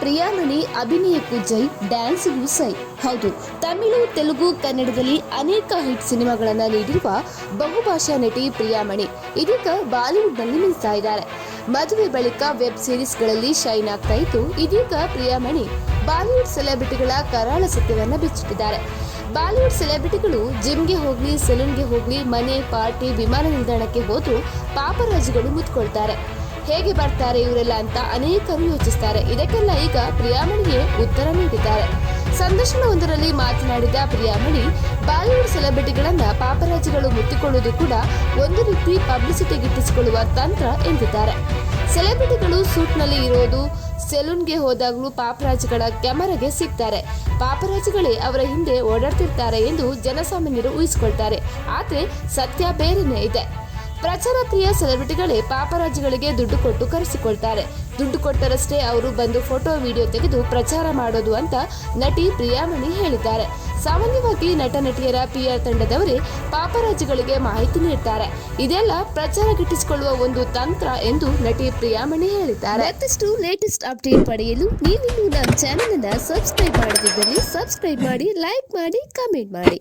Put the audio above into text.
ಪ್ರಿಯಾಮಣಿ ಅಭಿನಯಕ್ಕೂ ಜೈ, ಡ್ಯಾನ್ಸ್ಗೂ ಸೈ. ಹೌದು, ತಮಿಳು, ತೆಲುಗು, ಕನ್ನಡದಲ್ಲಿ ಅನೇಕ ಹಿಟ್ ಸಿನಿಮಾಗಳನ್ನ ನೀಡಿರುವ ಬಹುಭಾಷಾ ನಟಿ ಪ್ರಿಯಾಮಣಿ ಇದೀಗ ಬಾಲಿವುಡ್ನಲ್ಲಿ ಮಿಂಚ್ತಾ ಇದ್ದಾರೆ. ಮದುವೆ ಬಳಿಕ ವೆಬ್ ಸೀರೀಸ್ಗಳಲ್ಲಿ ಶೈನ್ ಆಗ್ತಾ ಇದ್ದು, ಇದೀಗ ಪ್ರಿಯಾಮಣಿ ಬಾಲಿವುಡ್ ಸೆಲೆಬ್ರಿಟಿಗಳ ಕರಾಳ ಸತ್ಯವನ್ನ ಬಿಚ್ಚಿಟ್ಟಿದ್ದಾರೆ. ಬಾಲಿವುಡ್ ಸೆಲೆಬ್ರಿಟಿಗಳು ಜಿಮ್ಗೆ ಹೋಗ್ಲಿ, ಸೆಲೂನ್ಗೆ ಹೋಗ್ಲಿ, ಮನೆ, ಪಾರ್ಟಿ, ವಿಮಾನ ನಿಲ್ದಾಣಕ್ಕೆ ಹೋದ್ರೂ ಪಾಪರಾಜಿಗಳು ಮುತ್ಕೊಳ್ತಾರೆ. ಹೇಗೆ ಬರ್ತಾರೆ ಇವರೆಲ್ಲ ಅಂತ ಅನೇಕರು ಯೋಚಿಸ್ತಾರೆ. ಇದಕ್ಕೆಲ್ಲ ಈಗ ಪ್ರಿಯಾಮಣಿಯೇ ಉತ್ತರ ನೀಡಿದ್ದಾರೆ. ಸಂದರ್ಶನವೊಂದರಲ್ಲಿ ಮಾತನಾಡಿದ ಪ್ರಿಯಾಮಣಿ, ಬಾಲಿವುಡ್ ಸೆಲೆಬ್ರಿಟಿಗಳನ್ನ ಪಾಪರಾಜಿಗಳು ಮುತ್ತಿಕೊಳ್ಳುವುದು ಕೂಡ ಒಂದು ರೀತಿ ಪಬ್ಲಿಸಿಟಿ ಗಿಟ್ಟಿಸಿಕೊಳ್ಳುವ ತಂತ್ರ ಎಂದಿದ್ದಾರೆ. ಸೆಲೆಬ್ರಿಟಿಗಳು ಸೂಟ್ನಲ್ಲಿ ಇರೋದು, ಸೆಲೂನ್ಗೆ ಹೋದಾಗಲೂ ಪಾಪರಾಜಿಗಳ ಕ್ಯಾಮರಾಗೆ ಸಿಗ್ತಾರೆ. ಪಾಪರಾಜಿಗಳೇ ಅವರ ಹಿಂದೆ ಓಡಾಡ್ತಿರ್ತಾರೆ ಎಂದು ಜನಸಾಮಾನ್ಯರು ಊಹಿಸಿಕೊಳ್ತಾರೆ. ಆದ್ರೆ ಸತ್ಯ ಬೇರೆನೇ ಇದೆ. ಪ್ರಚಾರ ಪ್ರಿಯ ಸೆಲೆಬ್ರಿಟಿಗಳೇ ಪಾಪರಾಜಿಗಳಿಗೆ ದುಡ್ಡು ಕೊಟ್ಟು ಕರೆಸಿಕೊಳ್ತಾರೆ. ದುಡ್ಡು ಕೊಟ್ಟರಷ್ಟೇ ಅವರು ಬಂದು ಫೋಟೋ, ವಿಡಿಯೋ ತೆಗೆದು ಪ್ರಚಾರ ಮಾಡೋದು ಅಂತ ನಟಿ ಪ್ರಿಯಾಮಣಿ ಹೇಳಿದ್ದಾರೆ. ಸಾಮಾನ್ಯವಾಗಿ ನಟ ನಟಿಯರ PR ತಂಡದವರೇ ಪಾಪರಾಜಿಗಳಿಗೆ ಮಾಹಿತಿ ನೀಡ್ತಾರೆ. ಇದೆಲ್ಲ ಪ್ರಚಾರ ಗಿಟ್ಟಿಸಿಕೊಳ್ಳುವ ಒಂದು ತಂತ್ರ ಎಂದು ನಟಿ ಪ್ರಿಯಾಮಣಿ ಹೇಳಿದ್ದಾರೆ. ಮತ್ತಷ್ಟು ಲೇಟೆಸ್ಟ್ ಅಪ್ಡೇಟ್ ಪಡೆಯಲು ನೀವಿನ್ನೂ ನಮ್ಮ ಚಾನೆಲ್ ಅನ್ನು ಸಬ್ಸ್ಕ್ರೈಬ್ ಮಾಡದಿದ್ದಲ್ಲಿ ಸಬ್ಸ್ಕ್ರೈಬ್ ಮಾಡಿ, ಲೈಕ್ ಮಾಡಿ, ಕಮೆಂಟ್ ಮಾಡಿ.